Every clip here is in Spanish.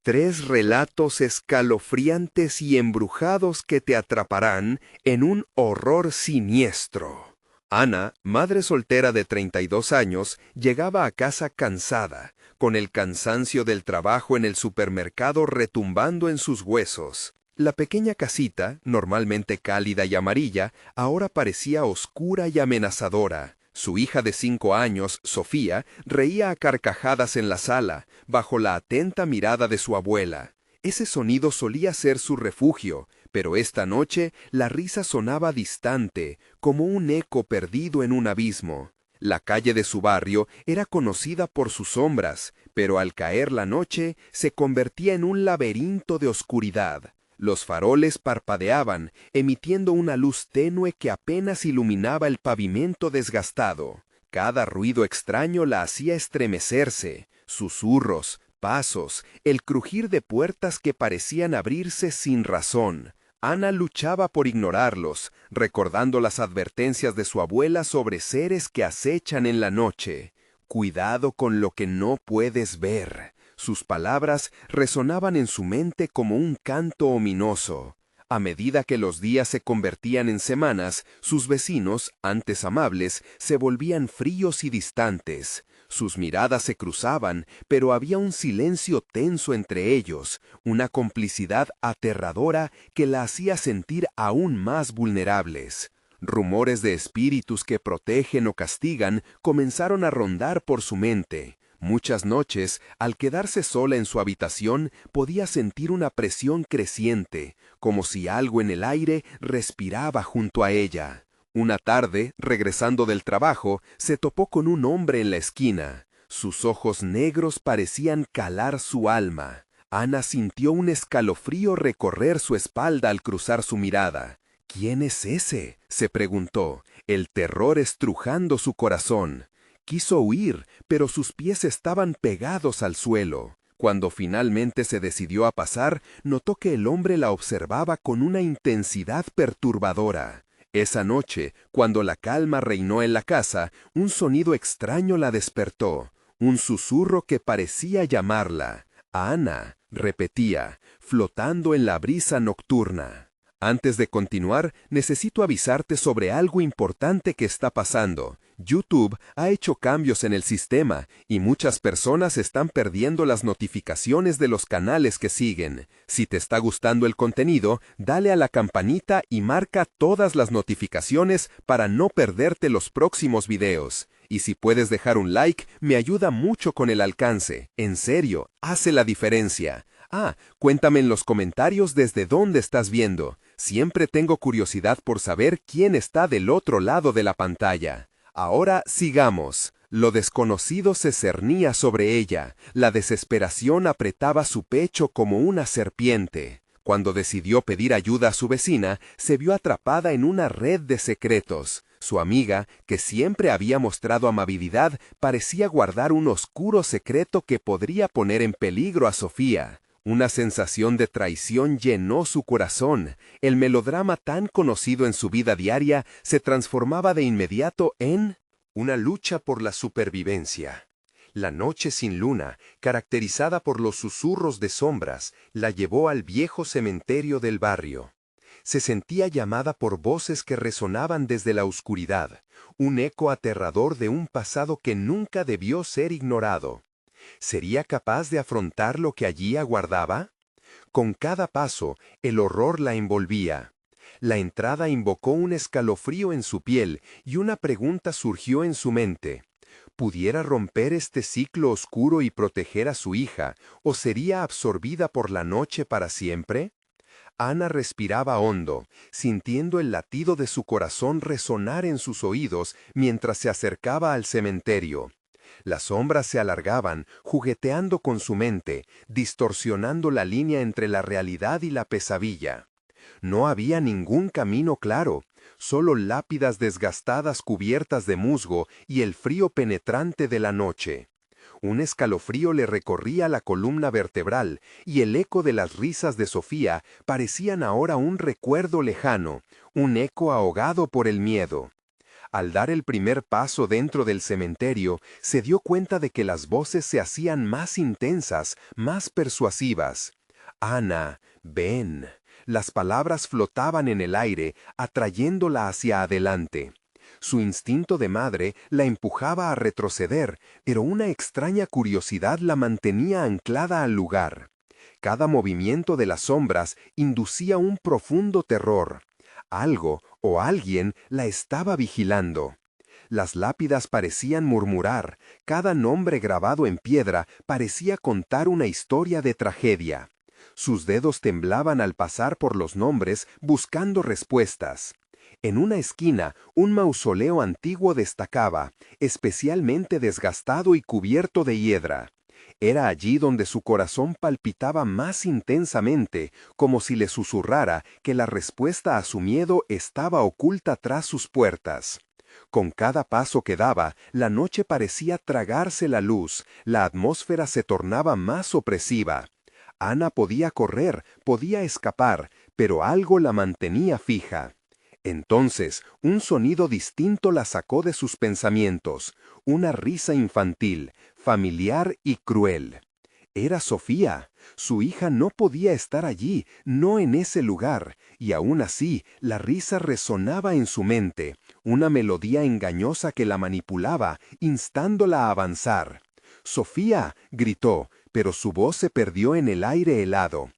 Tres relatos escalofriantes y embrujados que te atraparán en un horror siniestro. Ana, madre soltera de 32 años, llegaba a casa cansada, con el cansancio del trabajo en el supermercado retumbando en sus huesos. La pequeña casita, normalmente cálida y amarilla, ahora parecía oscura y amenazadora. Su hija de 5 años, Sofía, reía a carcajadas en la sala, bajo la atenta mirada de su abuela. Ese sonido solía ser su refugio, pero esta noche la risa sonaba distante, como un eco perdido en un abismo. La calle de su barrio era conocida por sus sombras, pero al caer la noche se convertía en un laberinto de oscuridad. Los faroles parpadeaban, emitiendo una luz tenue que apenas iluminaba el pavimento desgastado. Cada ruido extraño la hacía estremecerse, susurros, pasos, el crujir de puertas que parecían abrirse sin razón. Ana luchaba por ignorarlos, recordando las advertencias de su abuela sobre seres que acechan en la noche. Cuidado con lo que no puedes ver. Sus palabras resonaban en su mente como un canto ominoso. A medida que los días se convertían en semanas, sus vecinos, antes amables, se volvían fríos y distantes. Sus miradas se cruzaban, pero había un silencio tenso entre ellos, una complicidad aterradora que la hacía sentir aún más vulnerables. Rumores de espíritus que protegen o castigan comenzaron a rondar por su mente. Muchas noches, al quedarse sola en su habitación, podía sentir una presión creciente, como si algo en el aire respiraba junto a ella. Una tarde, regresando del trabajo, se topó con un hombre en la esquina. Sus ojos negros parecían calar su alma. Ana sintió un escalofrío recorrer su espalda al cruzar su mirada. ¿Quién es ese?, se preguntó, el terror estrujando su corazón. Quiso huir, pero sus pies estaban pegados al suelo. Cuando finalmente se decidió a pasar, notó que el hombre la observaba con una intensidad perturbadora. Esa noche, cuando la calma reinó en la casa, un sonido extraño la despertó, un susurro que parecía llamarla. Ana, repetía, flotando en la brisa nocturna. Antes de continuar, necesito avisarte sobre algo importante que está pasando. YouTube ha hecho cambios en el sistema y muchas personas están perdiendo las notificaciones de los canales que siguen. Si te está gustando el contenido, dale a la campanita y marca todas las notificaciones para no perderte los próximos videos. Y si puedes dejar un like, me ayuda mucho con el alcance. En serio, hace la diferencia. Cuéntame en los comentarios desde dónde estás viendo. Siempre tengo curiosidad por saber quién está del otro lado de la pantalla. Ahora sigamos. Lo desconocido se cernía sobre ella. La desesperación apretaba su pecho como una serpiente. Cuando decidió pedir ayuda a su vecina, se vio atrapada en una red de secretos. Su amiga, que siempre había mostrado amabilidad, parecía guardar un oscuro secreto que podría poner en peligro a Sofía. Una sensación de traición llenó su corazón. El melodrama tan conocido en su vida diaria se transformaba de inmediato en una lucha por la supervivencia. La noche sin luna, caracterizada por los susurros de sombras, la llevó al viejo cementerio del barrio. Se sentía llamada por voces que resonaban desde la oscuridad, un eco aterrador de un pasado que nunca debió ser ignorado. ¿Sería capaz de afrontar lo que allí aguardaba? Con cada paso, el horror la envolvía. La entrada invocó un escalofrío en su piel y una pregunta surgió en su mente. ¿Pudiera romper este ciclo oscuro y proteger a su hija, o sería absorbida por la noche para siempre? Ana respiraba hondo, sintiendo el latido de su corazón resonar en sus oídos mientras se acercaba al cementerio. Las sombras se alargaban, jugueteando con su mente, distorsionando la línea entre la realidad y la pesadilla. No había ningún camino claro, solo lápidas desgastadas cubiertas de musgo y el frío penetrante de la noche. Un escalofrío le recorría la columna vertebral y el eco de las risas de Sofía parecían ahora un recuerdo lejano, un eco ahogado por el miedo. Al dar el primer paso dentro del cementerio, se dio cuenta de que las voces se hacían más intensas, más persuasivas. Ana, ven. Las palabras flotaban en el aire, atrayéndola hacia adelante. Su instinto de madre la empujaba a retroceder, pero una extraña curiosidad la mantenía anclada al lugar. Cada movimiento de las sombras inducía un profundo terror. Algo o alguien la estaba vigilando. Las lápidas parecían murmurar, cada nombre grabado en piedra parecía contar una historia de tragedia. Sus dedos temblaban al pasar por los nombres buscando respuestas. En una esquina, un mausoleo antiguo destacaba, especialmente desgastado y cubierto de hiedra. Era allí donde su corazón palpitaba más intensamente, como si le susurrara que la respuesta a su miedo estaba oculta tras sus puertas. Con cada paso que daba, la noche parecía tragarse la luz, la atmósfera se tornaba más opresiva. Ana podía correr, podía escapar, pero algo la mantenía fija. Entonces, un sonido distinto la sacó de sus pensamientos, una risa infantil, familiar y cruel. Era Sofía. Su hija no podía estar allí, no en ese lugar, y aún así la risa resonaba en su mente, una melodía engañosa que la manipulaba, instándola a avanzar. «¡Sofía!», gritó, pero su voz se perdió en el aire helado.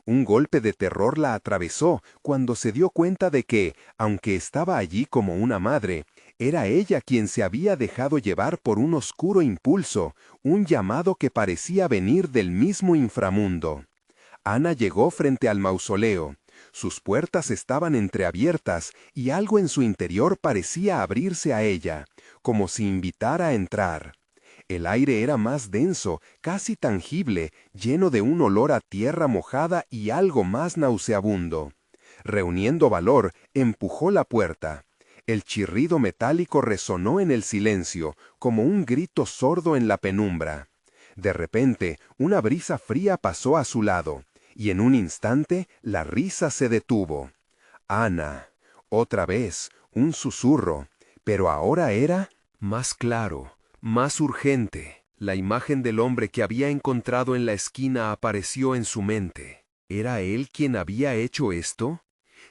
Un golpe de terror la atravesó cuando se dio cuenta de que, aunque estaba allí como una madre, era ella quien se había dejado llevar por un oscuro impulso, un llamado que parecía venir del mismo inframundo. Ana llegó frente al mausoleo. Sus puertas estaban entreabiertas y algo en su interior parecía abrirse a ella, como si invitara a entrar. El aire era más denso, casi tangible, lleno de un olor a tierra mojada y algo más nauseabundo. Reuniendo valor, empujó la puerta. El chirrido metálico resonó en el silencio, como un grito sordo en la penumbra. De repente, una brisa fría pasó a su lado, y en un instante la risa se detuvo. Ana. Otra vez, un susurro, pero ahora era más claro. Más urgente, la imagen del hombre que había encontrado en la esquina apareció en su mente. ¿Era él quien había hecho esto?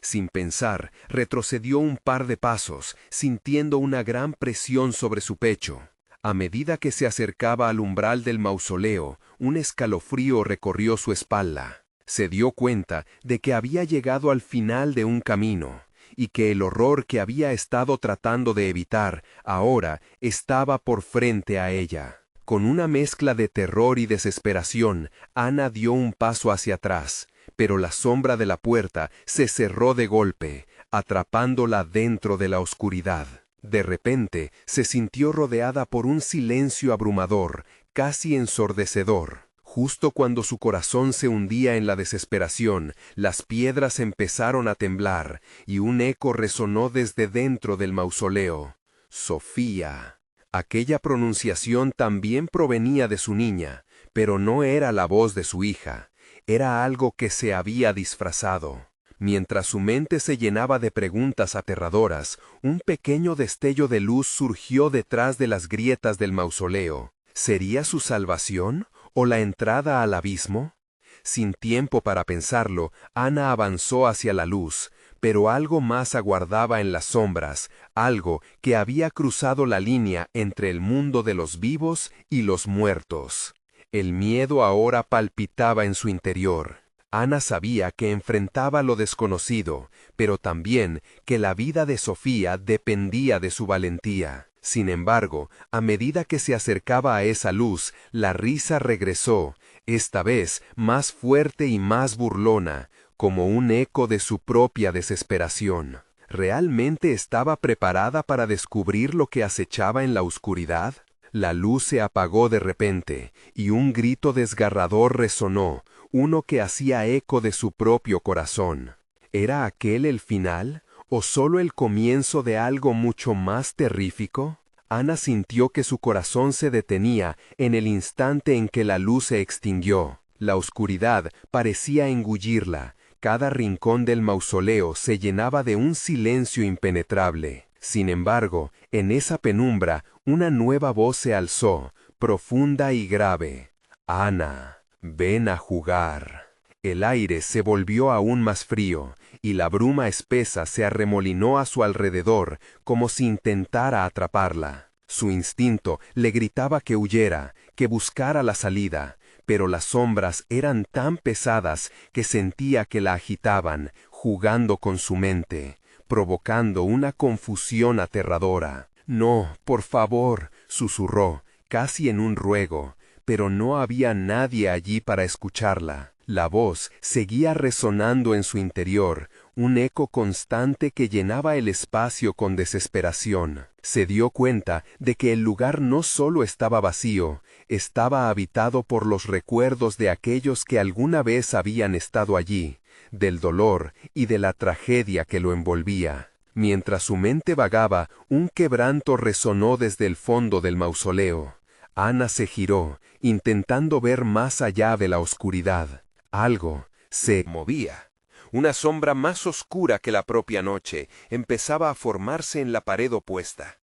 Sin pensar, retrocedió un par de pasos, sintiendo una gran presión sobre su pecho. A medida que se acercaba al umbral del mausoleo, un escalofrío recorrió su espalda. Se dio cuenta de que había llegado al final de un camino, y que el horror que había estado tratando de evitar, ahora estaba por frente a ella. Con una mezcla de terror y desesperación, Ana dio un paso hacia atrás, pero la sombra de la puerta se cerró de golpe, atrapándola dentro de la oscuridad. De repente, se sintió rodeada por un silencio abrumador, casi ensordecedor. Justo cuando su corazón se hundía en la desesperación, las piedras empezaron a temblar, y un eco resonó desde dentro del mausoleo. Sofía. Aquella pronunciación también provenía de su niña, pero no era la voz de su hija, era algo que se había disfrazado. Mientras su mente se llenaba de preguntas aterradoras, un pequeño destello de luz surgió detrás de las grietas del mausoleo. ¿Sería su salvación o la entrada al abismo? Sin tiempo para pensarlo, Ana avanzó hacia la luz, pero algo más aguardaba en las sombras, algo que había cruzado la línea entre el mundo de los vivos y los muertos. El miedo ahora palpitaba en su interior. Ana sabía que enfrentaba lo desconocido, pero también que la vida de Sofía dependía de su valentía. Sin embargo, a medida que se acercaba a esa luz, la risa regresó, esta vez más fuerte y más burlona, como un eco de su propia desesperación. ¿Realmente estaba preparada para descubrir lo que acechaba en la oscuridad? La luz se apagó de repente, y un grito desgarrador resonó, uno que hacía eco de su propio corazón. ¿Era aquel el final, o solo el comienzo de algo mucho más terrífico? Ana sintió que su corazón se detenía en el instante en que la luz se extinguió. La oscuridad parecía engullirla. Cada rincón del mausoleo se llenaba de un silencio impenetrable. Sin embargo, en esa penumbra, una nueva voz se alzó, profunda y grave. «Ana, ven a jugar». El aire se volvió aún más frío, y la bruma espesa se arremolinó a su alrededor, como si intentara atraparla. Su instinto le gritaba que huyera, que buscara la salida, pero las sombras eran tan pesadas que sentía que la agitaban, jugando con su mente, provocando una confusión aterradora. «No, por favor», susurró, casi en un ruego, pero no había nadie allí para escucharla. La voz seguía resonando en su interior, un eco constante que llenaba el espacio con desesperación. Se dio cuenta de que el lugar no solo estaba vacío, estaba habitado por los recuerdos de aquellos que alguna vez habían estado allí, del dolor y de la tragedia que lo envolvía. Mientras su mente vagaba, un quebranto resonó desde el fondo del mausoleo. Ana se giró, intentando ver más allá de la oscuridad. Algo se movía. Una sombra más oscura que la propia noche empezaba a formarse en la pared opuesta.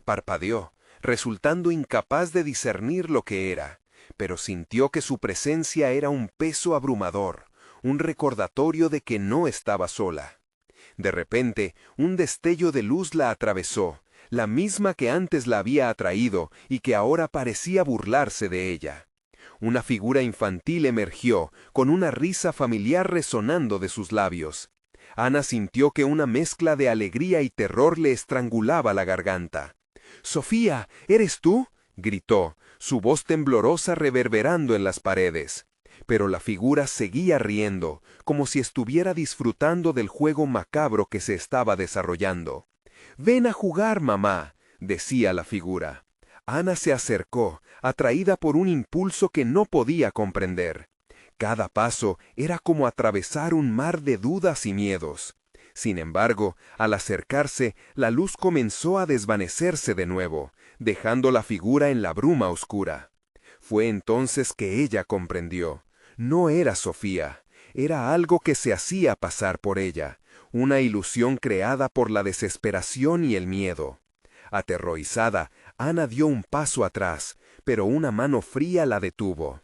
Parpadeó, resultando incapaz de discernir lo que era, pero sintió que su presencia era un peso abrumador, un recordatorio de que no estaba sola. De repente, un destello de luz la atravesó, la misma que antes la había atraído y que ahora parecía burlarse de ella. Una figura infantil emergió, con una risa familiar resonando de sus labios. Ana sintió que una mezcla de alegría y terror le estrangulaba la garganta. «¡Sofía! ¿Eres tú?», gritó, su voz temblorosa reverberando en las paredes. Pero la figura seguía riendo, como si estuviera disfrutando del juego macabro que se estaba desarrollando. «Ven a jugar, mamá», decía la figura. Ana se acercó, atraída por un impulso que no podía comprender. Cada paso era como atravesar un mar de dudas y miedos. Sin embargo, al acercarse, la luz comenzó a desvanecerse de nuevo, dejando la figura en la bruma oscura. Fue entonces que ella comprendió. No era Sofía, era algo que se hacía pasar por ella, una ilusión creada por la desesperación y el miedo. Aterrorizada, Ana dio un paso atrás, pero una mano fría la detuvo.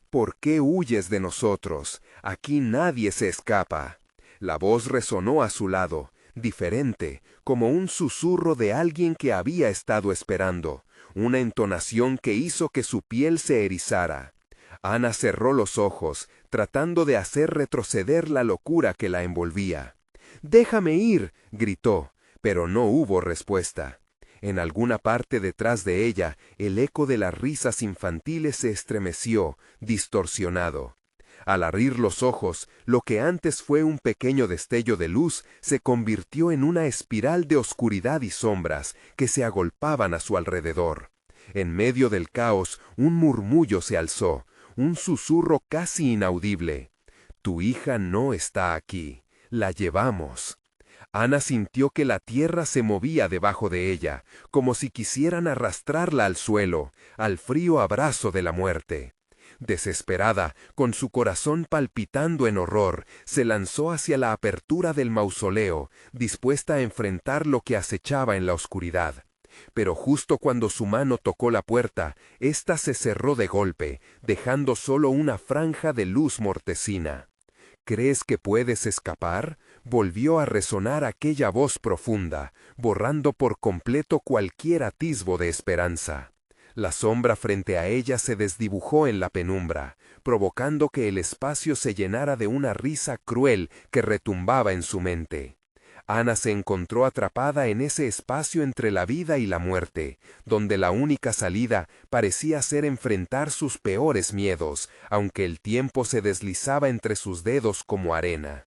«¿Por qué huyes de nosotros? Aquí nadie se escapa». La voz resonó a su lado, diferente, como un susurro de alguien que había estado esperando, una entonación que hizo que su piel se erizara. Ana cerró los ojos, tratando de hacer retroceder la locura que la envolvía. «¡Déjame ir!», gritó, pero no hubo respuesta. En alguna parte detrás de ella, el eco de las risas infantiles se estremeció, distorsionado. Al abrir los ojos, lo que antes fue un pequeño destello de luz se convirtió en una espiral de oscuridad y sombras que se agolpaban a su alrededor. En medio del caos, un murmullo se alzó, un susurro casi inaudible. «Tu hija no está aquí. La llevamos». Ana sintió que la tierra se movía debajo de ella, como si quisieran arrastrarla al suelo, al frío abrazo de la muerte. Desesperada, con su corazón palpitando en horror, se lanzó hacia la apertura del mausoleo, dispuesta a enfrentar lo que acechaba en la oscuridad. Pero justo cuando su mano tocó la puerta, ésta se cerró de golpe, dejando solo una franja de luz mortecina. «¿Crees que puedes escapar?», volvió a resonar aquella voz profunda, borrando por completo cualquier atisbo de esperanza. La sombra frente a ella se desdibujó en la penumbra, provocando que el espacio se llenara de una risa cruel que retumbaba en su mente. Ana se encontró atrapada en ese espacio entre la vida y la muerte, donde la única salida parecía ser enfrentar sus peores miedos, aunque el tiempo se deslizaba entre sus dedos como arena.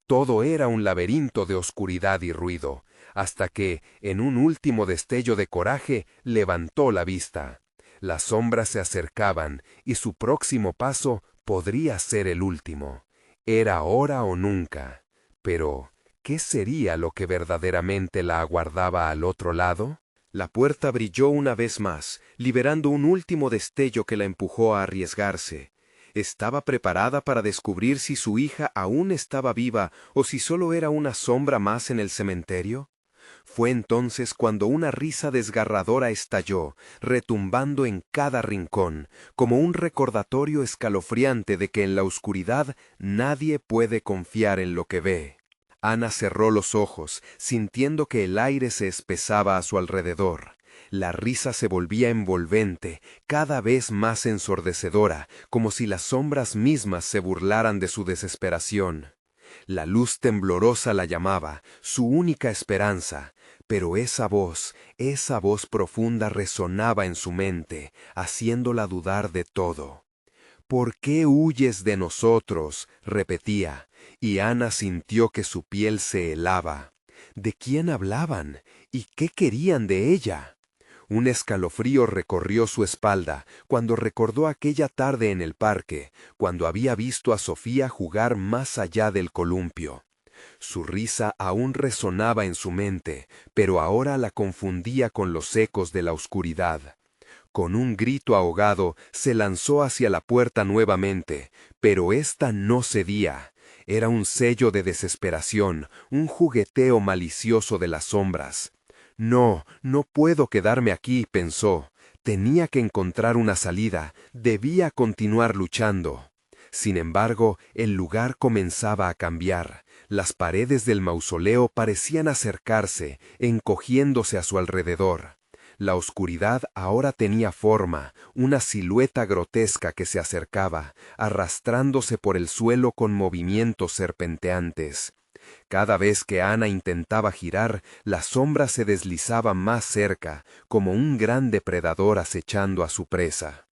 Todo era un laberinto de oscuridad y ruido, hasta que, en un último destello de coraje, levantó la vista. Las sombras se acercaban, y su próximo paso podría ser el último. Era ahora o nunca. Pero ¿qué sería lo que verdaderamente la aguardaba al otro lado? La puerta brilló una vez más, liberando un último destello que la empujó a arriesgarse. ¿Estaba preparada para descubrir si su hija aún estaba viva o si solo era una sombra más en el cementerio? Fue entonces cuando una risa desgarradora estalló, retumbando en cada rincón, como un recordatorio escalofriante de que en la oscuridad nadie puede confiar en lo que ve. Ana cerró los ojos, sintiendo que el aire se espesaba a su alrededor. La risa se volvía envolvente, cada vez más ensordecedora, como si las sombras mismas se burlaran de su desesperación. La luz temblorosa la llamaba, su única esperanza, pero esa voz profunda resonaba en su mente, haciéndola dudar de todo. «¿Por qué huyes de nosotros?», repetía, y Ana sintió que su piel se helaba. ¿De quién hablaban? ¿Y qué querían de ella? Un escalofrío recorrió su espalda cuando recordó aquella tarde en el parque, cuando había visto a Sofía jugar más allá del columpio. Su risa aún resonaba en su mente, pero ahora la confundía con los ecos de la oscuridad. Con un grito ahogado, se lanzó hacia la puerta nuevamente, pero ésta no cedía. Era un sello de desesperación, un jugueteo malicioso de las sombras. «No, no puedo quedarme aquí», pensó. Tenía que encontrar una salida, debía continuar luchando. Sin embargo, el lugar comenzaba a cambiar. Las paredes del mausoleo parecían acercarse, encogiéndose a su alrededor. La oscuridad ahora tenía forma, una silueta grotesca que se acercaba, arrastrándose por el suelo con movimientos serpenteantes. Cada vez que Ana intentaba girar, la sombra se deslizaba más cerca, como un gran depredador acechando a su presa.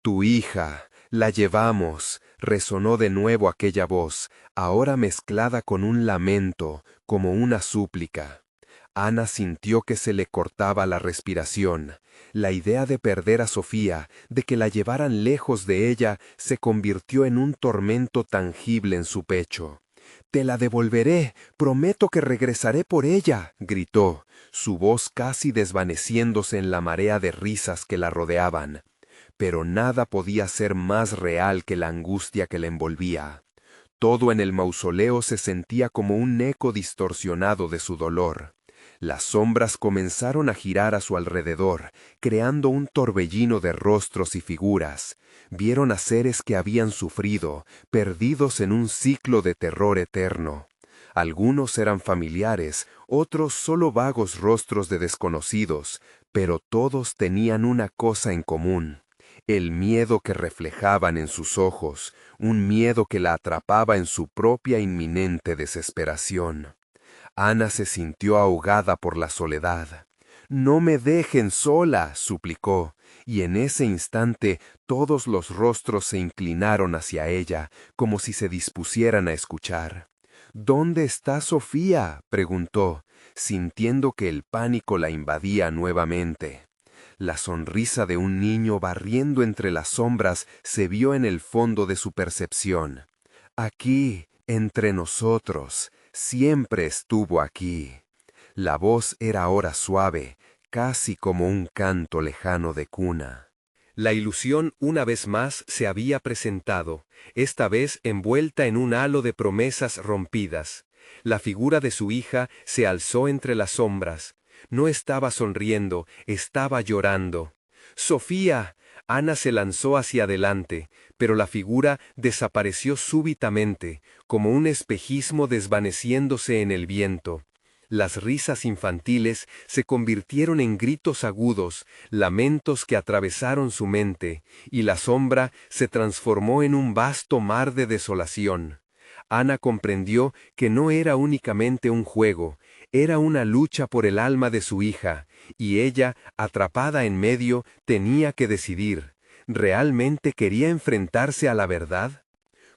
«Tu hija, la llevamos», resonó de nuevo aquella voz, ahora mezclada con un lamento, como una súplica. Ana sintió que se le cortaba la respiración. La idea de perder a Sofía, de que la llevaran lejos de ella, se convirtió en un tormento tangible en su pecho. «Te la devolveré, prometo que regresaré por ella», gritó, su voz casi desvaneciéndose en la marea de risas que la rodeaban. Pero nada podía ser más real que la angustia que la envolvía. Todo en el mausoleo se sentía como un eco distorsionado de su dolor. Las sombras comenzaron a girar a su alrededor, creando un torbellino de rostros y figuras. Vieron a seres que habían sufrido, perdidos en un ciclo de terror eterno. Algunos eran familiares, otros solo vagos rostros de desconocidos, pero todos tenían una cosa en común: el miedo que reflejaban en sus ojos, un miedo que la atrapaba en su propia inminente desesperación. Ana se sintió ahogada por la soledad. «No me dejen sola», suplicó, y en ese instante todos los rostros se inclinaron hacia ella, como si se dispusieran a escuchar. «¿Dónde está Sofía?», preguntó, sintiendo que el pánico la invadía nuevamente. La sonrisa de un niño barriendo entre las sombras se vio en el fondo de su percepción. «Aquí, entre nosotros, siempre estuvo aquí». La voz era ahora suave, casi como un canto lejano de cuna. La ilusión una vez más se había presentado, esta vez envuelta en un halo de promesas rompidas. La figura de su hija se alzó entre las sombras. No estaba sonriendo, estaba llorando. «¡Sofía!». Ana se lanzó hacia adelante, pero la figura desapareció súbitamente, como un espejismo desvaneciéndose en el viento. Las risas infantiles se convirtieron en gritos agudos, lamentos que atravesaron su mente, y la sombra se transformó en un vasto mar de desolación. Ana comprendió que no era únicamente un juego, era una lucha por el alma de su hija, y ella, atrapada en medio, tenía que decidir: ¿realmente quería enfrentarse a la verdad?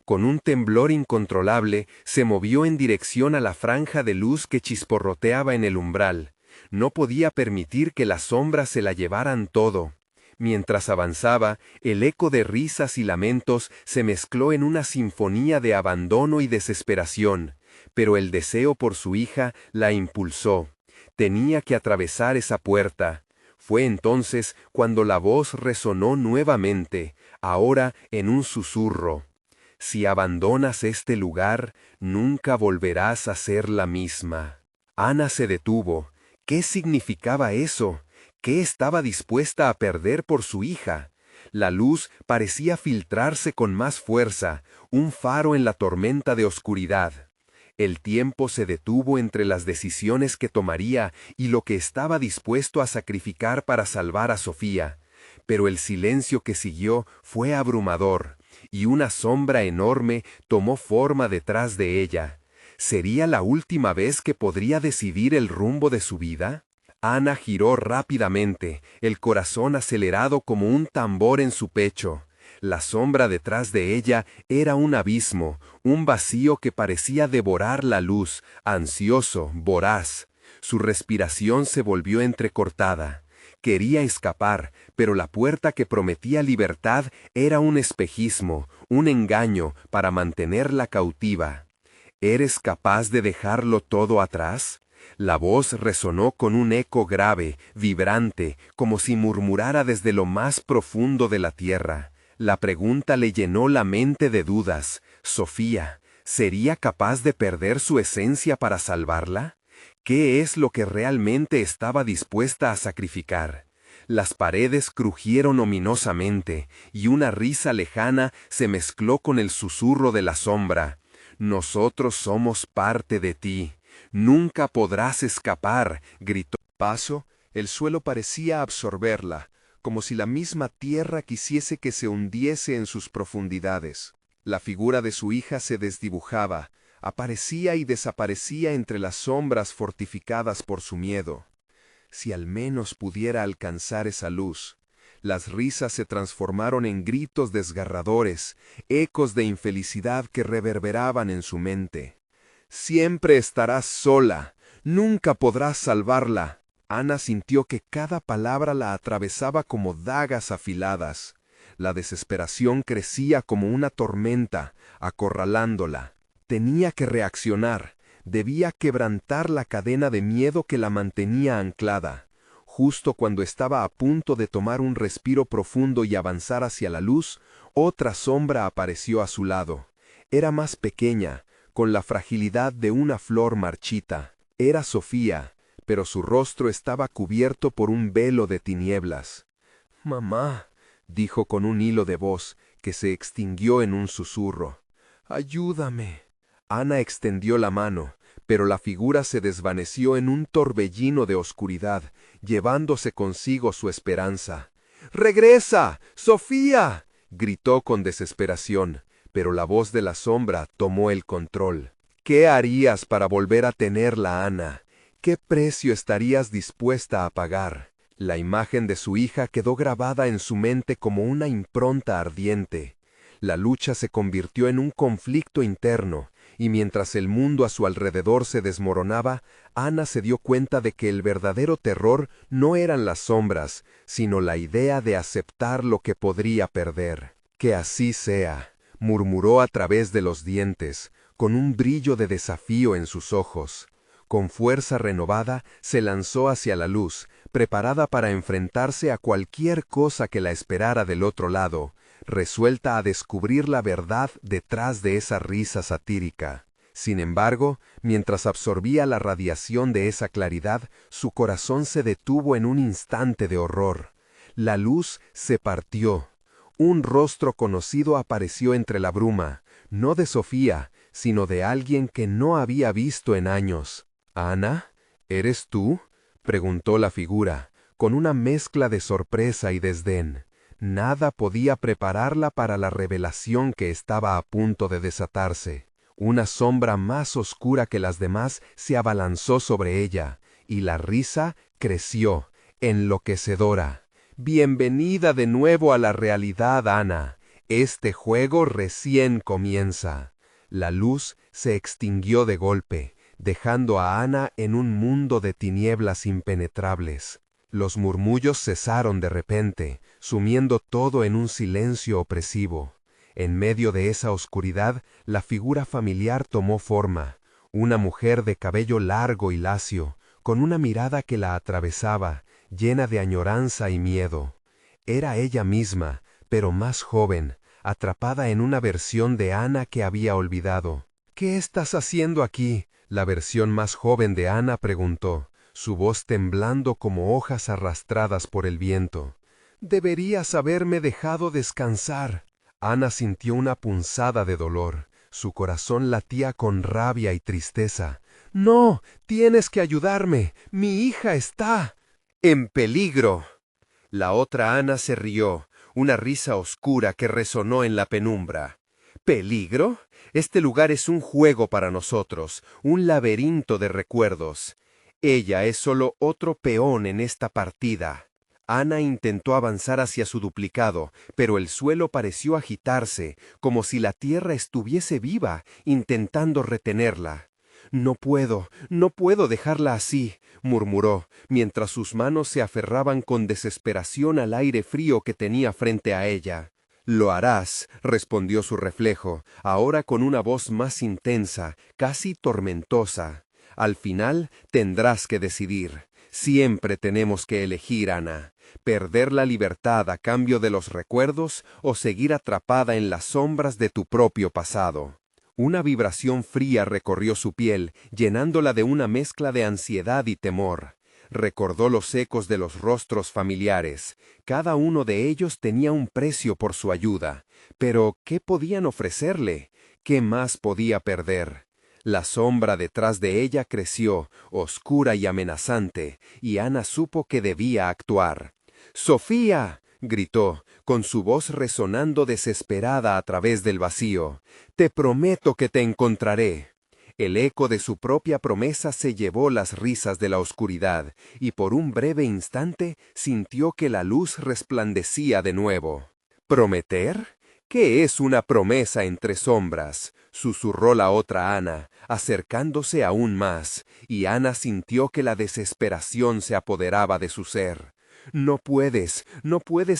Con un temblor incontrolable, se movió en dirección a la franja de luz que chisporroteaba en el umbral. No podía permitir que las sombras se la llevaran todo. Mientras avanzaba, el eco de risas y lamentos se mezcló en una sinfonía de abandono y desesperación, pero el deseo por su hija la impulsó. Tenía que atravesar esa puerta. Fue entonces cuando la voz resonó nuevamente, ahora en un susurro: «Si abandonas este lugar, nunca volverás a ser la misma». Ana se detuvo. ¿Qué significaba eso? ¿Qué estaba dispuesta a perder por su hija? La luz parecía filtrarse con más fuerza, un faro en la tormenta de oscuridad. El tiempo se detuvo entre las decisiones que tomaría y lo que estaba dispuesto a sacrificar para salvar a Sofía. Pero el silencio que siguió fue abrumador, y una sombra enorme tomó forma detrás de ella. ¿Sería la última vez que podría decidir el rumbo de su vida? Ana giró rápidamente, el corazón acelerado como un tambor en su pecho. La sombra detrás de ella era un abismo, un vacío que parecía devorar la luz, ansioso, voraz. Su respiración se volvió entrecortada. Quería escapar, pero la puerta que prometía libertad era un espejismo, un engaño para mantenerla cautiva. ¿Eres capaz de dejarlo todo atrás? La voz resonó con un eco grave, vibrante, como si murmurara desde lo más profundo de la tierra. La pregunta le llenó la mente de dudas. Sofía, ¿sería capaz de perder su esencia para salvarla? ¿Qué es lo que realmente estaba dispuesta a sacrificar? Las paredes crujieron ominosamente, y una risa lejana se mezcló con el susurro de la sombra. Nosotros somos parte de ti. Nunca podrás escapar, gritó. Paso, el suelo parecía absorberla, como si la misma tierra quisiese que se hundiese en sus profundidades. La figura de su hija se desdibujaba, aparecía y desaparecía entre las sombras fortificadas por su miedo. Si al menos pudiera alcanzar esa luz. Las risas se transformaron en gritos desgarradores, ecos de infelicidad que reverberaban en su mente. Siempre estarás sola, nunca podrás salvarla. Ana sintió que cada palabra la atravesaba como dagas afiladas. La desesperación crecía como una tormenta, acorralándola. Tenía que reaccionar, debía quebrantar la cadena de miedo que la mantenía anclada. Justo cuando estaba a punto de tomar un respiro profundo y avanzar hacia la luz, otra sombra apareció a su lado. Era más pequeña, con la fragilidad de una flor marchita. Era Sofía, pero su rostro estaba cubierto por un velo de tinieblas. «Mamá», dijo con un hilo de voz que se extinguió en un susurro. «Ayúdame». Ana extendió la mano, pero la figura se desvaneció en un torbellino de oscuridad, llevándose consigo su esperanza. «¡Regresa, Sofía!», gritó con desesperación, pero la voz de la sombra tomó el control. «¿Qué harías para volver a tenerla, Ana? ¿Qué precio estarías dispuesta a pagar?». La imagen de su hija quedó grabada en su mente como una impronta ardiente. La lucha se convirtió en un conflicto interno, y mientras el mundo a su alrededor se desmoronaba, Ana se dio cuenta de que el verdadero terror no eran las sombras, sino la idea de aceptar lo que podría perder. «Que así sea», murmuró a través de los dientes, con un brillo de desafío en sus ojos. Con fuerza renovada se lanzó hacia la luz, preparada para enfrentarse a cualquier cosa que la esperara del otro lado, resuelta a descubrir la verdad detrás de esa risa satírica. Sin embargo, mientras absorbía la radiación de esa claridad, su corazón se detuvo en un instante de horror. La luz se partió. Un rostro conocido apareció entre la bruma, no de Sofía, sino de alguien que no había visto en años. «¿Ana? ¿Eres tú?», preguntó la figura, con una mezcla de sorpresa y desdén. Nada podía prepararla para la revelación que estaba a punto de desatarse. Una sombra más oscura que las demás se abalanzó sobre ella, y la risa creció, enloquecedora. «Bienvenida de nuevo a la realidad, Ana. Este juego recién comienza». La luz se extinguió de golpe, dejando a Ana en un mundo de tinieblas impenetrables. Los murmullos cesaron de repente, sumiendo todo en un silencio opresivo. En medio de esa oscuridad, la figura familiar tomó forma, una mujer de cabello largo y lacio, con una mirada que la atravesaba, llena de añoranza y miedo. Era ella misma, pero más joven, atrapada en una versión de Ana que había olvidado. «¿Qué estás haciendo aquí?», la versión más joven de Ana preguntó. su voz temblando como hojas arrastradas por el viento. «Deberías haberme dejado descansar». Ana sintió una punzada de dolor. Su corazón latía con rabia y tristeza. «No, tienes que ayudarme. Mi hija está en peligro». La otra Ana se rió, una risa oscura que resonó en la penumbra. ¿Peligro? Este lugar es un juego para nosotros, un laberinto de recuerdos. Ella es solo otro peón en esta partida. Ana intentó avanzar hacia su duplicado, pero el suelo pareció agitarse, como si la tierra estuviese viva, intentando retenerla. «No puedo dejarla así», murmuró, mientras sus manos se aferraban con desesperación al aire frío que tenía frente a ella. «Lo harás», respondió su reflejo, ahora con una voz más intensa, casi tormentosa. «Al final tendrás que decidir. Siempre tenemos que elegir, Ana. Perder la libertad a cambio de los recuerdos o seguir atrapada en las sombras de tu propio pasado». Una vibración fría recorrió su piel, llenándola de una mezcla de ansiedad y temor. Recordó los ecos de los rostros familiares. Cada uno de ellos tenía un precio por su ayuda. Pero, ¿qué podían ofrecerle? ¿Qué más podía perder? La sombra detrás de ella creció, oscura y amenazante, y Ana supo que debía actuar. «¡Sofía!», gritó, con su voz resonando desesperada a través del vacío. «Te prometo que te encontraré». El eco de su propia promesa se llevó las risas de la oscuridad, y por un breve instante sintió que la luz resplandecía de nuevo. ¿Prometer? ¿Qué es una promesa entre sombras?, susurró la otra Ana, acercándose aún más, y Ana sintió que la desesperación se apoderaba de su ser. «No puedes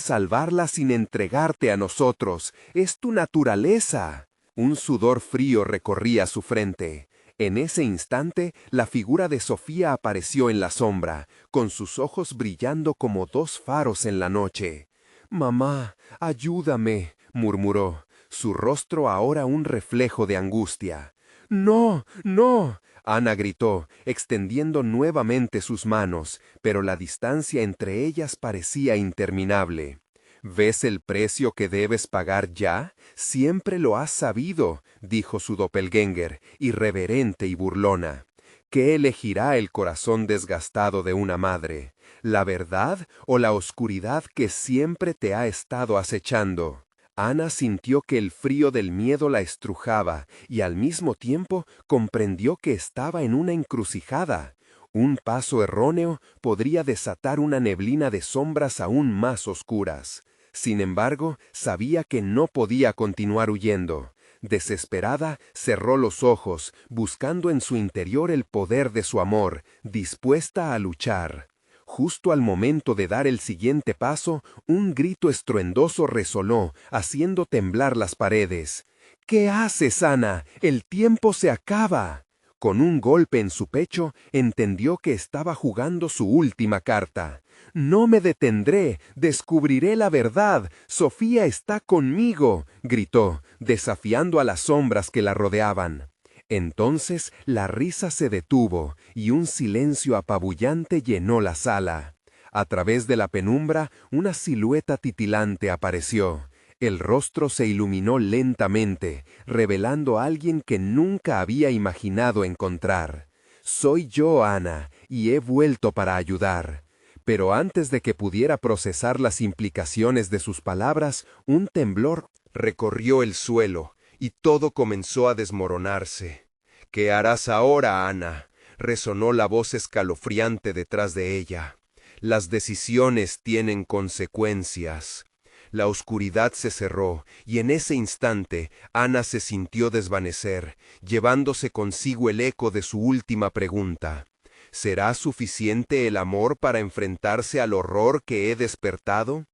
salvarla sin entregarte a nosotros. Es tu naturaleza». Un sudor frío recorría su frente. En ese instante, la figura de Sofía apareció en la sombra, con sus ojos brillando como dos faros en la noche. «Mamá, ayúdame», murmuró, su rostro ahora un reflejo de angustia. «No, no», Ana gritó, extendiendo nuevamente sus manos, pero la distancia entre ellas parecía interminable. «¿Ves el precio que debes pagar ya? Siempre lo has sabido», dijo su doppelgänger, irreverente y burlona. «¿Qué elegirá el corazón desgastado de una madre? ¿La verdad o la oscuridad que siempre te ha estado acechando?» Ana sintió que el frío del miedo la estrujaba y al mismo tiempo comprendió que estaba en una encrucijada. Un paso erróneo podría desatar una neblina de sombras aún más oscuras. Sin embargo, sabía que no podía continuar huyendo. Desesperada, cerró los ojos, buscando en su interior el poder de su amor, dispuesta a luchar. Justo al momento de dar el siguiente paso, un grito estruendoso resonó, haciendo temblar las paredes. «¿Qué haces, Ana? ¡El tiempo se acaba!». Con un golpe en su pecho, entendió que estaba jugando su última carta. «No me detendré, descubriré la verdad. Sofía está conmigo», gritó, desafiando a las sombras que la rodeaban. Entonces la risa se detuvo y un silencio apabullante llenó la sala. A través de la penumbra, una silueta titilante apareció. El rostro se iluminó lentamente, revelando a alguien que nunca había imaginado encontrar. «Soy yo, Ana, y he vuelto para ayudar». Pero antes de que pudiera procesar las implicaciones de sus palabras, un temblor recorrió el suelo, y todo comenzó a desmoronarse. «¿Qué harás ahora, Ana?», resonó la voz escalofriante detrás de ella. «Las decisiones tienen consecuencias». La oscuridad se cerró, y en ese instante Ana se sintió desvanecer, llevándose consigo el eco de su última pregunta. ¿Será suficiente el amor para enfrentarse al horror que he despertado?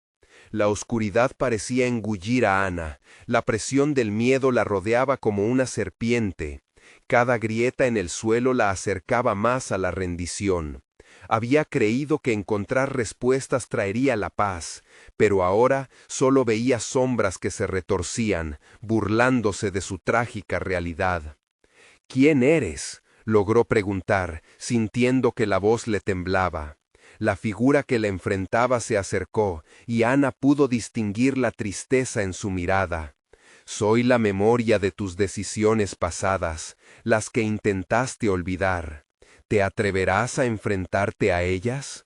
La oscuridad parecía engullir a Ana. La presión del miedo la rodeaba como una serpiente. Cada grieta en el suelo la acercaba más a la rendición. Había creído que encontrar respuestas traería la paz, pero ahora solo veía sombras que se retorcían, burlándose de su trágica realidad. «¿Quién eres?», logró preguntar, sintiendo que la voz le temblaba. La figura que la enfrentaba se acercó, y Ana pudo distinguir la tristeza en su mirada. Soy la memoria de tus decisiones pasadas, las que intentaste olvidar. ¿Te atreverás a enfrentarte a ellas?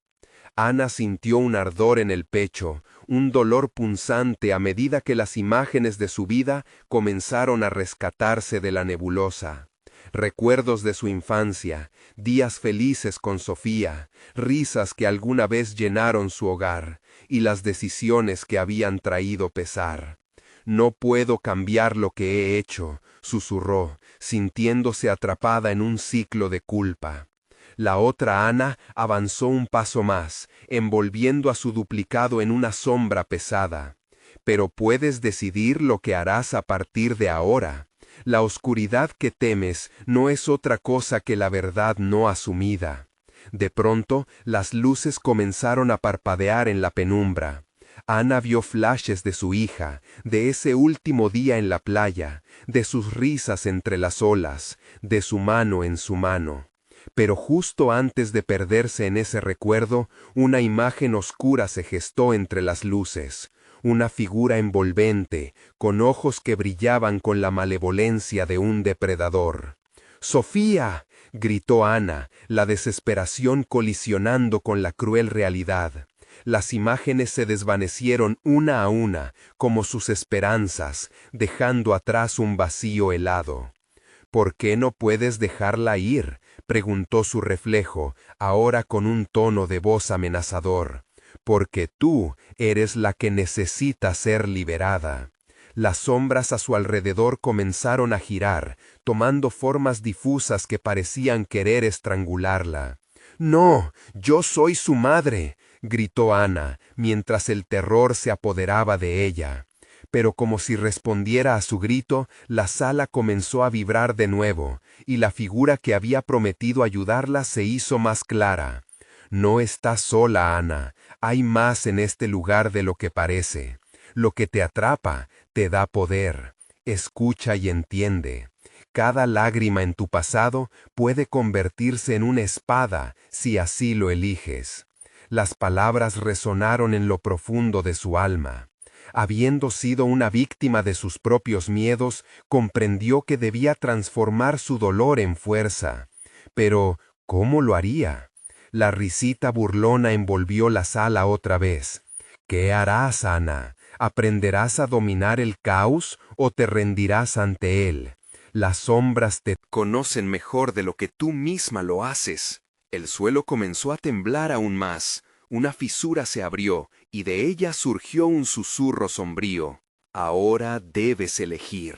Ana sintió un ardor en el pecho, un dolor punzante a medida que las imágenes de su vida comenzaron a rescatarse de la nebulosa. Recuerdos de su infancia, días felices con Sofía, risas que alguna vez llenaron su hogar, y las decisiones que habían traído pesar. No puedo cambiar lo que he hecho, susurró, sintiéndose atrapada en un ciclo de culpa. La otra Ana avanzó un paso más, envolviendo a su duplicado en una sombra pesada. Pero puedes decidir lo que harás a partir de ahora. La oscuridad que temes no es otra cosa que la verdad no asumida. De pronto, las luces comenzaron a parpadear en la penumbra. Ana vio flashes de su hija, de ese último día en la playa, de sus risas entre las olas, de su mano en su mano. Pero justo antes de perderse en ese recuerdo, una imagen oscura se gestó entre las luces, una figura envolvente, con ojos que brillaban con la malevolencia de un depredador. ¡Sofía!, gritó Ana, la desesperación colisionando con la cruel realidad. Las imágenes se desvanecieron una a una, como sus esperanzas, dejando atrás un vacío helado. ¿Por qué no puedes dejarla ir?, preguntó su reflejo, ahora con un tono de voz amenazador. Porque tú eres la que necesita ser liberada. Las sombras a su alrededor comenzaron a girar, tomando formas difusas que parecían querer estrangularla. «¡No! ¡Yo soy su madre!», gritó Ana, mientras el terror se apoderaba de ella. Pero como si respondiera a su grito, la sala comenzó a vibrar de nuevo, y la figura que había prometido ayudarla se hizo más clara. No estás sola, Ana. Hay más en este lugar de lo que parece. Lo que te atrapa te da poder. Escucha y entiende. Cada lágrima en tu pasado puede convertirse en una espada si así lo eliges. Las palabras resonaron en lo profundo de su alma. Habiendo sido una víctima de sus propios miedos, comprendió que debía transformar su dolor en fuerza. Pero, ¿cómo lo haría? La risita burlona envolvió la sala otra vez. ¿Qué harás, Ana? ¿Aprenderás a dominar el caos o te rendirás ante él? Las sombras te conocen mejor de lo que tú misma lo haces. El suelo comenzó a temblar aún más. Una fisura se abrió, y de ella surgió un susurro sombrío. Ahora debes elegir.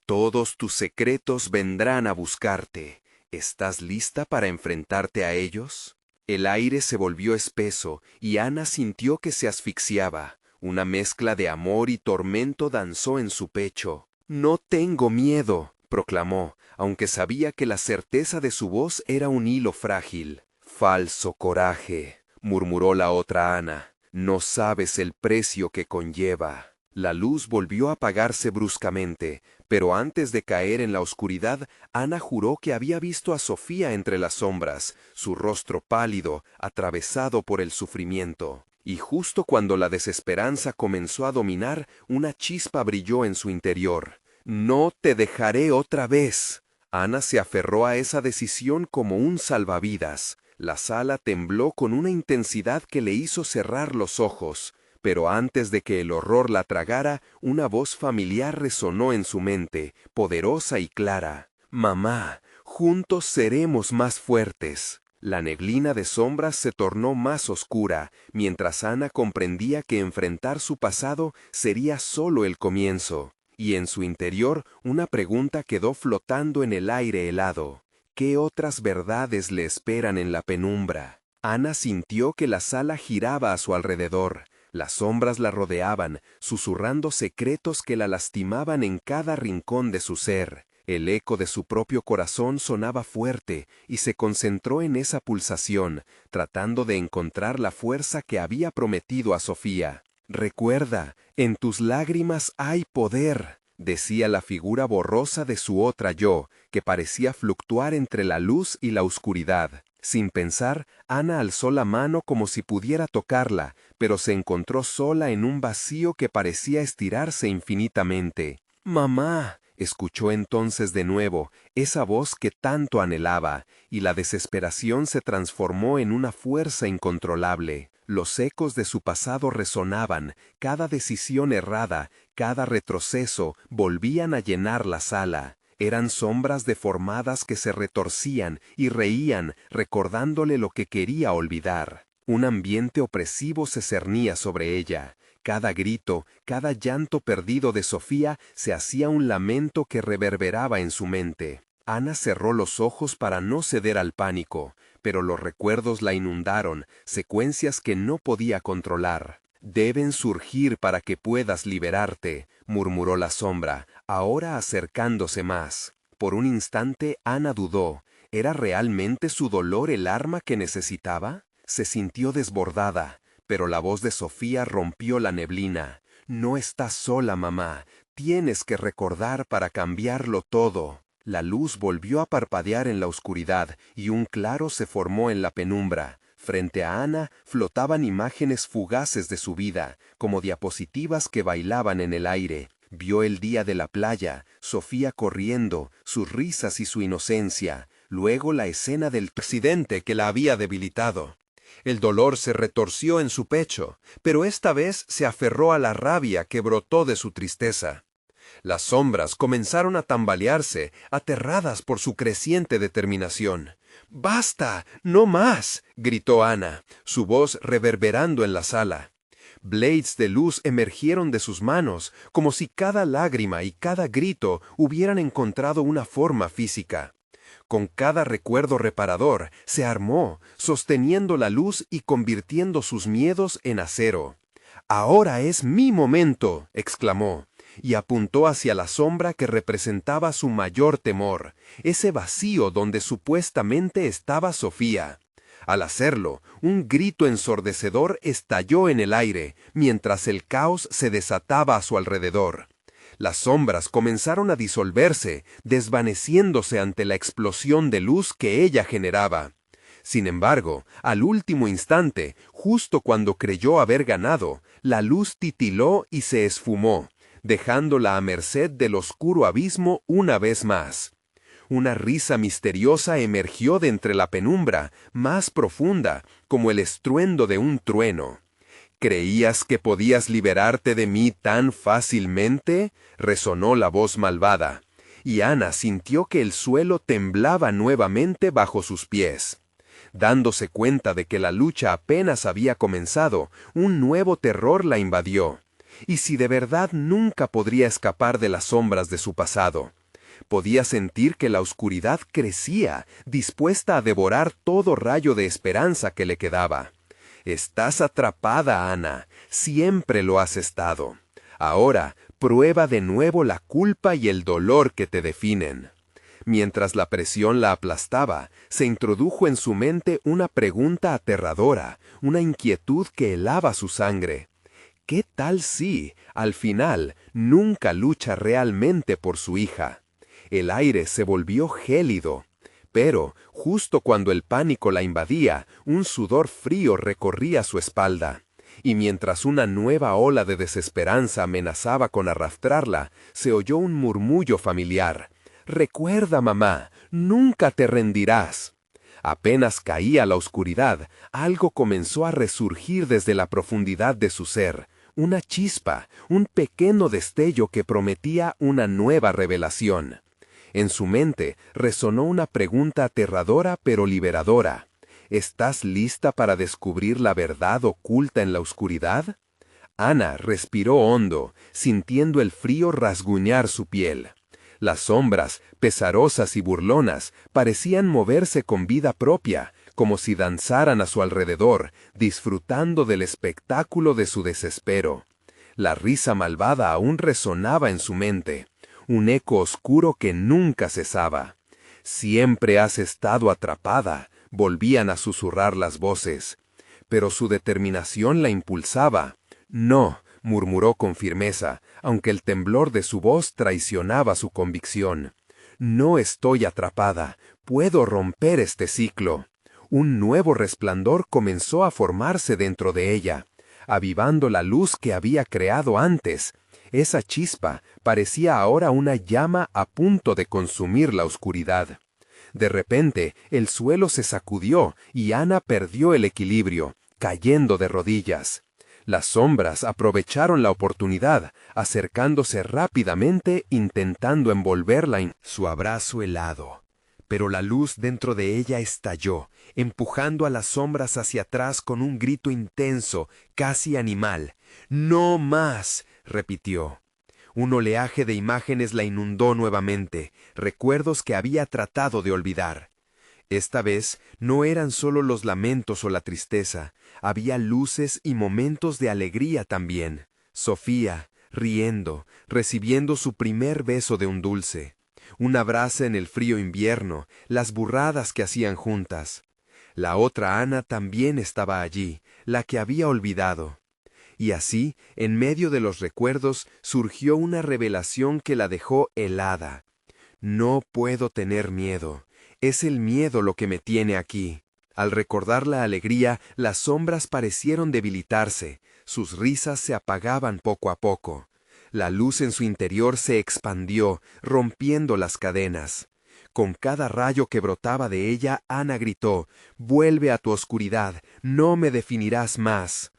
Todos tus secretos vendrán a buscarte. ¿Estás lista para enfrentarte a ellos? El aire se volvió espeso, y Ana sintió que se asfixiaba. Una mezcla de amor y tormento danzó en su pecho. «No tengo miedo», proclamó, aunque sabía que la certeza de su voz era un hilo frágil. «Falso coraje», murmuró la otra Ana. «No sabes el precio que conlleva». La luz volvió a apagarse bruscamente, pero antes de caer en la oscuridad, Ana juró que había visto a Sofía entre las sombras, su rostro pálido, atravesado por el sufrimiento. Y justo cuando la desesperanza comenzó a dominar, una chispa brilló en su interior. «No te dejaré otra vez». Ana se aferró a esa decisión como un salvavidas. La sala tembló con una intensidad que le hizo cerrar los ojos. Pero antes de que el horror la tragara, una voz familiar resonó en su mente, poderosa y clara. «Mamá, juntos seremos más fuertes». La neblina de sombras se tornó más oscura, mientras Ana comprendía que enfrentar su pasado sería solo el comienzo. Y en su interior una pregunta quedó flotando en el aire helado. ¿Qué otras verdades le esperan en la penumbra? Ana sintió que la sala giraba a su alrededor. Las sombras la rodeaban, susurrando secretos que la lastimaban en cada rincón de su ser. El eco de su propio corazón sonaba fuerte y se concentró en esa pulsación, tratando de encontrar la fuerza que había prometido a Sofía. «Recuerda, en tus lágrimas hay poder». decía la figura borrosa de su otra yo, que parecía fluctuar entre la luz y la oscuridad. Sin pensar, Ana alzó la mano como si pudiera tocarla, pero se encontró sola en un vacío que parecía estirarse infinitamente. «Mamá», escuchó entonces de nuevo esa voz que tanto anhelaba, y la desesperación se transformó en una fuerza incontrolable. Los ecos de su pasado resonaban, cada decisión errada, cada retroceso volvían a llenar la sala. Eran sombras deformadas que se retorcían y reían, recordándole lo que quería olvidar. Un ambiente opresivo se cernía sobre ella. Cada grito, cada llanto perdido de Sofía se hacía un lamento que reverberaba en su mente. Ana cerró los ojos para no ceder al pánico, pero los recuerdos la inundaron, secuencias que no podía controlar. «Deben surgir para que puedas liberarte», murmuró la sombra, ahora acercándose más. Por un instante Ana dudó. ¿Era realmente su dolor el arma que necesitaba? Se sintió desbordada, pero la voz de Sofía rompió la neblina. «No estás sola, mamá. Tienes que recordar para cambiarlo todo». La luz volvió a parpadear en la oscuridad y un claro se formó en la penumbra. Frente a Ana flotaban imágenes fugaces de su vida, como diapositivas que bailaban en el aire. Vio el día de la playa, Sofía corriendo, sus risas y su inocencia, luego la escena del presidente que la había debilitado. El dolor se retorció en su pecho, pero esta vez se aferró a la rabia que brotó de su tristeza. Las sombras comenzaron a tambalearse, aterradas por su creciente determinación. «¡Basta! ¡No más!», gritó Ana, su voz reverberando en la sala. Blades de luz emergieron de sus manos, como si cada lágrima y cada grito hubieran encontrado una forma física. Con cada recuerdo reparador, se armó, sosteniendo la luz y convirtiendo sus miedos en acero. «Ahora es mi momento», exclamó, y apuntó hacia la sombra que representaba su mayor temor, ese vacío donde supuestamente estaba Sofía. Al hacerlo, un grito ensordecedor estalló en el aire, mientras el caos se desataba a su alrededor. Las sombras comenzaron a disolverse, desvaneciéndose ante la explosión de luz que ella generaba. Sin embargo, al último instante, justo cuando creyó haber ganado, la luz titiló y se esfumó, dejándola a merced del oscuro abismo una vez más. Una risa misteriosa emergió de entre la penumbra, más profunda, como el estruendo de un trueno. «¿Creías que podías liberarte de mí tan fácilmente?», resonó la voz malvada, y Ana sintió que el suelo temblaba nuevamente bajo sus pies. Dándose cuenta de que la lucha apenas había comenzado, un nuevo terror la invadió. ¿Y si de verdad nunca podría escapar de las sombras de su pasado? Podía sentir que la oscuridad crecía, dispuesta a devorar todo rayo de esperanza que le quedaba. «Estás atrapada, Ana. Siempre lo has estado. Ahora, prueba de nuevo la culpa y el dolor que te definen». Mientras la presión la aplastaba, se introdujo en su mente una pregunta aterradora, una inquietud que helaba su sangre. ¿Qué tal si, al final, nunca lucha realmente por su hija? El aire se volvió gélido. Pero, justo cuando el pánico la invadía, un sudor frío recorría su espalda. Y mientras una nueva ola de desesperanza amenazaba con arrastrarla, se oyó un murmullo familiar. «Recuerda, mamá, nunca te rendirás». Apenas caía la oscuridad, algo comenzó a resurgir desde la profundidad de su ser. Una chispa, un pequeño destello que prometía una nueva revelación. En su mente resonó una pregunta aterradora pero liberadora. ¿Estás lista para descubrir la verdad oculta en la oscuridad? Ana respiró hondo, sintiendo el frío rasguñar su piel. Las sombras, pesarosas y burlonas, parecían moverse con vida propia, como si danzaran a su alrededor, disfrutando del espectáculo de su desespero. La risa malvada aún resonaba en su mente, un eco oscuro que nunca cesaba. «Siempre has estado atrapada», volvían a susurrar las voces. Pero su determinación la impulsaba. «No, murmuró con firmeza, aunque el temblor de su voz traicionaba su convicción. No estoy atrapada, puedo romper este ciclo. Un nuevo resplandor comenzó a formarse dentro de ella, avivando la luz que había creado antes. Esa chispa parecía ahora una llama a punto de consumir la oscuridad. De repente, el suelo se sacudió y Ana perdió el equilibrio, cayendo de rodillas. Las sombras aprovecharon la oportunidad, acercándose rápidamente intentando envolverla en su abrazo helado. Pero la luz dentro de ella estalló, empujando a las sombras hacia atrás con un grito intenso, casi animal. «¡No más!», repitió. Un oleaje de imágenes la inundó nuevamente, recuerdos que había tratado de olvidar. Esta vez no eran solo los lamentos o la tristeza, había luces y momentos de alegría también. Sofía, riendo, recibiendo su primer beso de un dulce. Un abrazo en el frío invierno, las burradas que hacían juntas. La otra Ana también estaba allí, la que había olvidado. Y así, en medio de los recuerdos, surgió una revelación que la dejó helada. No puedo tener miedo. Es el miedo lo que me tiene aquí. Al recordar la alegría, las sombras parecieron debilitarse, sus risas se apagaban poco a poco. La luz en su interior se expandió, rompiendo las cadenas. Con cada rayo que brotaba de ella, Ana gritó: «Vuelve a tu oscuridad, no me definirás más».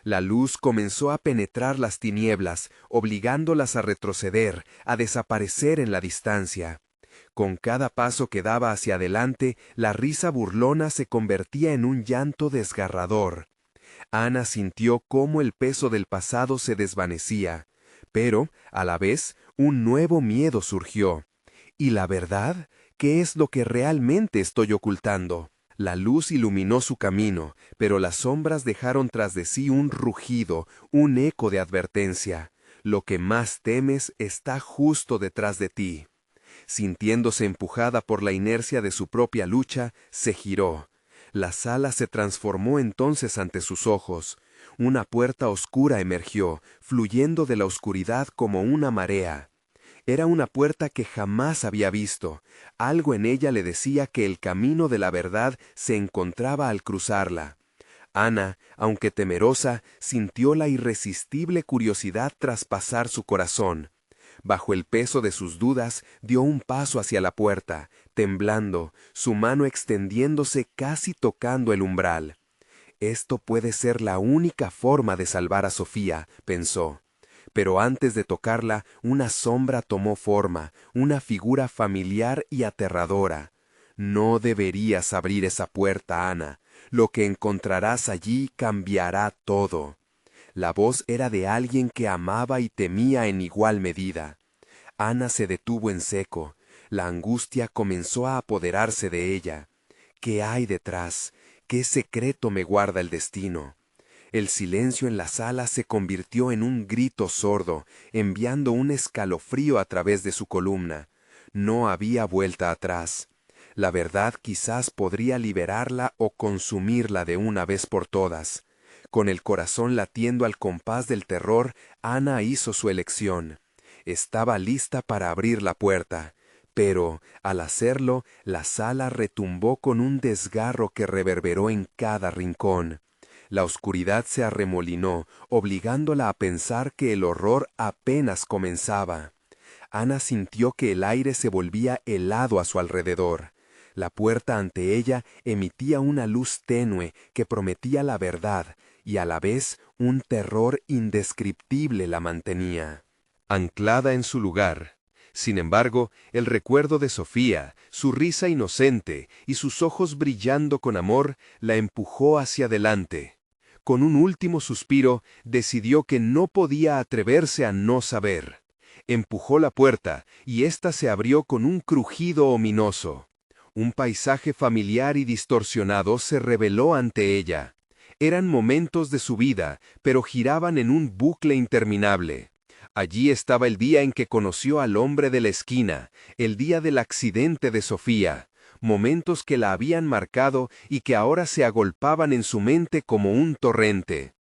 La luz comenzó a penetrar las tinieblas, obligándolas a retroceder, a desaparecer en la distancia. Con cada paso que daba hacia adelante, la risa burlona se convertía en un llanto desgarrador. Ana sintió cómo el peso del pasado se desvanecía, pero, a la vez, un nuevo miedo surgió. ¿Y la verdad? ¿Qué es lo que realmente estoy ocultando? La luz iluminó su camino, pero las sombras dejaron tras de sí un rugido, un eco de advertencia. Lo que más temes está justo detrás de ti. Sintiéndose empujada por la inercia de su propia lucha, se giró. La sala se transformó entonces ante sus ojos. Una puerta oscura emergió, fluyendo de la oscuridad como una marea. Era una puerta que jamás había visto. Algo en ella le decía que el camino de la verdad se encontraba al cruzarla. Ana, aunque temerosa, sintió la irresistible curiosidad traspasar su corazón. Bajo el peso de sus dudas, dio un paso hacia la puerta, temblando, su mano extendiéndose casi tocando el umbral. Esto puede ser la única forma de salvar a Sofía, pensó. Pero antes de tocarla, una sombra tomó forma, una figura familiar y aterradora. No deberías abrir esa puerta, Ana. Lo que encontrarás allí cambiará todo. La voz era de alguien que amaba y temía en igual medida. Ana se detuvo en seco. La angustia comenzó a apoderarse de ella. ¿Qué hay detrás? ¿Qué secreto me guarda el destino? El silencio en la sala se convirtió en un grito sordo, enviando un escalofrío a través de su columna. No había vuelta atrás. La verdad quizás podría liberarla o consumirla de una vez por todas. Con el corazón latiendo al compás del terror, Ana hizo su elección. Estaba lista para abrir la puerta, pero, al hacerlo, la sala retumbó con un desgarro que reverberó en cada rincón. La oscuridad se arremolinó, obligándola a pensar que el horror apenas comenzaba. Ana sintió que el aire se volvía helado a su alrededor. La puerta ante ella emitía una luz tenue que prometía la verdad, y a la vez un terror indescriptible la mantenía. Anclada en su lugar. Sin embargo, el recuerdo de Sofía, su risa inocente y sus ojos brillando con amor, la empujó hacia adelante. Con un último suspiro, decidió que no podía atreverse a no saber. Empujó la puerta, y ésta se abrió con un crujido ominoso. Un paisaje familiar y distorsionado se reveló ante ella. Eran momentos de su vida, pero giraban en un bucle interminable. Allí estaba el día en que conoció al hombre de la esquina, el día del accidente de Sofía. Momentos que la habían marcado y que ahora se agolpaban en su mente como un torrente.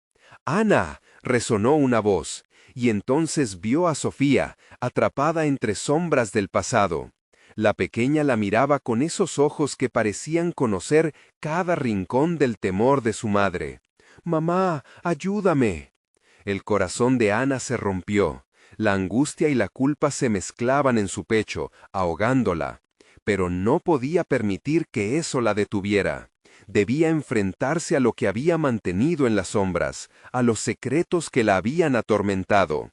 «¡Ana! resonó una voz, y entonces vio a Sofía, atrapada entre sombras del pasado. La pequeña la miraba con esos ojos que parecían conocer cada rincón del temor de su madre. «Mamá, ayúdame». El corazón de Ana se rompió. La angustia y la culpa se mezclaban en su pecho, ahogándola. Pero no podía permitir que eso la detuviera. Debía enfrentarse a lo que había mantenido en las sombras, a los secretos que la habían atormentado.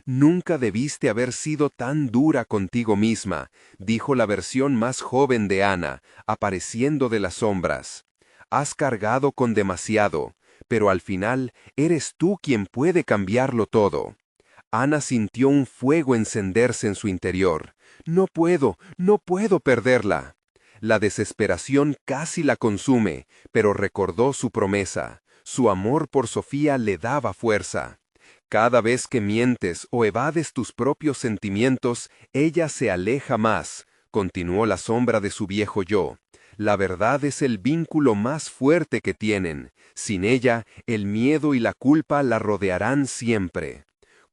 «Nunca debiste haber sido tan dura contigo misma», dijo la versión más joven de Ana, apareciendo de las sombras. «Has cargado con demasiado, pero al final eres tú quien puede cambiarlo todo». Ana sintió un fuego encenderse en su interior. «No puedo perderla». La desesperación casi la consume, pero recordó su promesa. Su amor por Sofía le daba fuerza. «Cada vez que mientes o evades tus propios sentimientos, ella se aleja más», continuó la sombra de su viejo yo. «La verdad es el vínculo más fuerte que tienen. Sin ella, el miedo y la culpa la rodearán siempre».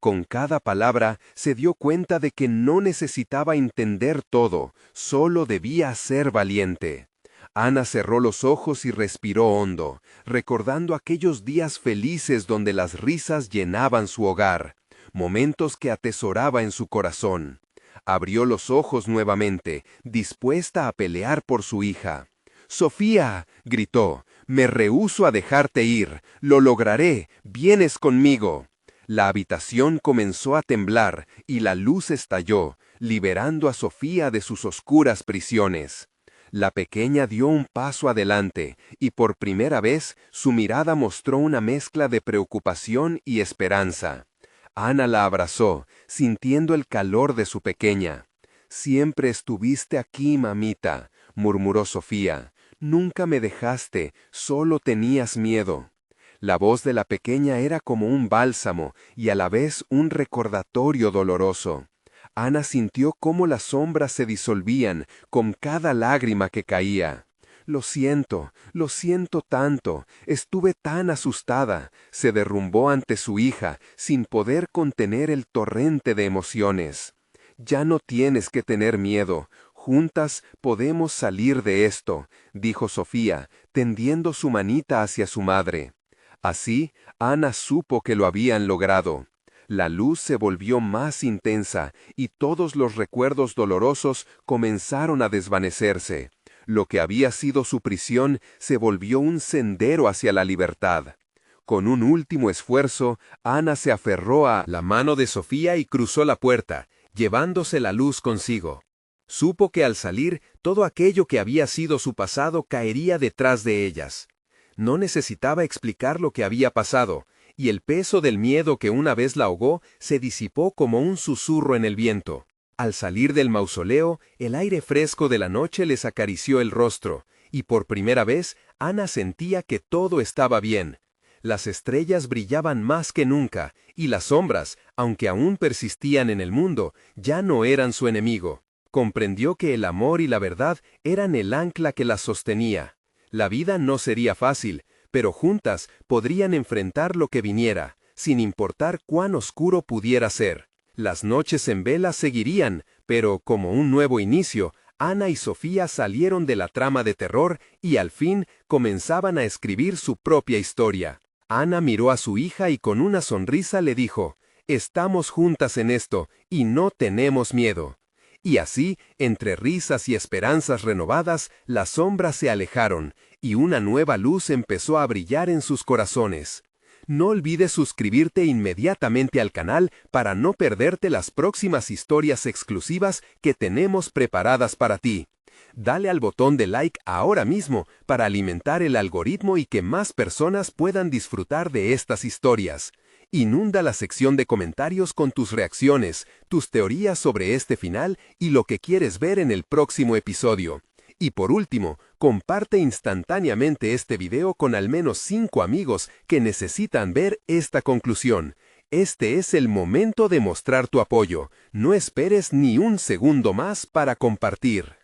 Con cada palabra se dio cuenta de que no necesitaba entender todo, solo debía ser valiente. Ana cerró los ojos y respiró hondo, recordando aquellos días felices donde las risas llenaban su hogar, momentos que atesoraba en su corazón. Abrió los ojos nuevamente, dispuesta a pelear por su hija. «Sofía», gritó, «me rehúso a dejarte ir, lo lograré, vienes conmigo». La habitación comenzó a temblar y la luz estalló, liberando a Sofía de sus oscuras prisiones. La pequeña dio un paso adelante y por primera vez su mirada mostró una mezcla de preocupación y esperanza. Ana la abrazó, sintiendo el calor de su pequeña. «Siempre estuviste aquí, mamita», murmuró Sofía. «Nunca me dejaste, solo tenías miedo». La voz de la pequeña era como un bálsamo y a la vez un recordatorio doloroso. Ana sintió cómo las sombras se disolvían con cada lágrima que caía. lo siento tanto, estuve tan asustada», se derrumbó ante su hija sin poder contener el torrente de emociones. «Ya no tienes que tener miedo, juntas podemos salir de esto», dijo Sofía, tendiendo su manita hacia su madre. Así, Ana supo que lo habían logrado. La luz se volvió más intensa y todos los recuerdos dolorosos comenzaron a desvanecerse. Lo que había sido su prisión se volvió un sendero hacia la libertad. Con un último esfuerzo, Ana se aferró a la mano de Sofía y cruzó la puerta, llevándose la luz consigo. Supo que al salir, todo aquello que había sido su pasado caería detrás de ellas. No necesitaba explicar lo que había pasado, y el peso del miedo que una vez la ahogó se disipó como un susurro en el viento. Al salir del mausoleo, el aire fresco de la noche les acarició el rostro, y por primera vez Ana sentía que todo estaba bien. Las estrellas brillaban más que nunca, y las sombras, aunque aún persistían en el mundo, ya no eran su enemigo. Comprendió que el amor y la verdad eran el ancla que las sostenía. La vida no sería fácil, pero juntas podrían enfrentar lo que viniera, sin importar cuán oscuro pudiera ser. Las noches en vela seguirían, pero como un nuevo inicio, Ana y Sofía salieron de la trama de terror y al fin comenzaban a escribir su propia historia. Ana miró a su hija y con una sonrisa le dijo: «Estamos juntas en esto y no tenemos miedo». Y así, entre risas y esperanzas renovadas, las sombras se alejaron, y una nueva luz empezó a brillar en sus corazones. No olvides suscribirte inmediatamente al canal para no perderte las próximas historias exclusivas que tenemos preparadas para ti. Dale al botón de like ahora mismo para alimentar el algoritmo y que más personas puedan disfrutar de estas historias. Inunda la sección de comentarios con tus reacciones, tus teorías sobre este final y lo que quieres ver en el próximo episodio. Y por último, comparte instantáneamente este video con al menos 5 amigos que necesitan ver esta conclusión. Este es el momento de mostrar tu apoyo. No esperes ni un segundo más para compartir.